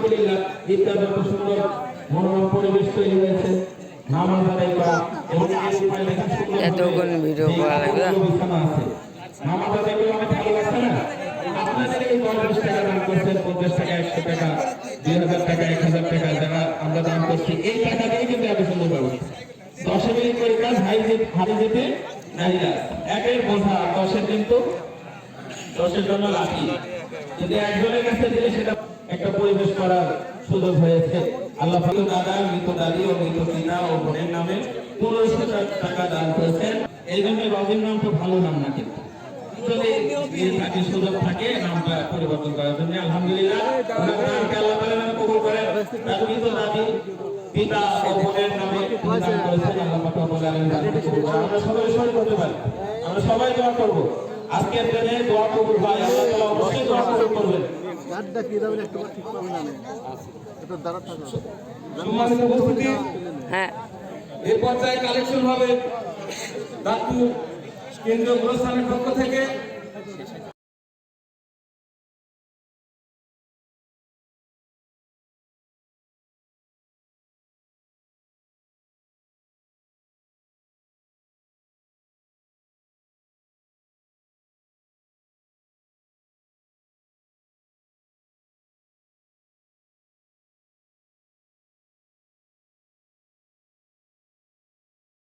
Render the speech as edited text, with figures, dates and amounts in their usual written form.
আলহামদুলিল্লাহ ঈদগাহ যত সুন্দর মনোরম পরিবেশ তৈরি হয়েছে, নামাজ আদায় করা এবং এর উপরে লেখা সুন্দর এতক্ষণ ভিডিও করা লাগবে না। বিছানা আছে, নামাজ আদায় করে অনেক ভালো লাগছে না? আপনাদের এই 50 টাকা দান করছেন, 50 টাকা, 100 টাকা, 2000 টাকা, 1000 টাকা যারা আমরা দান করছি, এই টাকা দিয়ে কিন্তু এত সুন্দর ব্যবস্থা। 10 মিনিট করে কাজ হারি যেতে নারীরা একের বোঝা 10-এর কিন্তু 10-এর জন্য লাঠি, যদি একজনের কাছে দিলে সেটা একটা পরিবেশ করার সুযোগ হয়েছে। আল্লাহ পাক দাদা, মৃত দাদি ও মৃত পিতা ও বোনের নামে 1500 টাকা দান করেছেন। এই জন্য রবির নাম তো ভালো নাম না, কিন্তু যদি থাকে সুযোগ থাকে নামটা পরিবর্তন করার জন্য আলহামদুলিল্লাহ আল্লাহ তাআলা নামে কবুল করেন। মৃত দাদি পিতা ও বোনের নামে দান করেছেন, আল্লাহ পাক রব্বুল আলামিন দানকে কবুল করেন। আমরা সবাই শরীক করতে পারি, আমরা সবাই দোয়া করব আজকের দিনে দোয়া কবুল হয়, আল্লাহ তাআলা অবশ্যই দোয়া কবুল করবেন। গাড়টা কি যাবেন একটু ঠিক পাবেন না, এটা দাঁড়া থাকবে। সম্মানিত উপস্থিতি, হ্যাঁ, এই পর্যায়ে কালেকশন হবে দাঁতপুর কেন্দ্রীয় গোরস্থানের পক্ষ থেকে।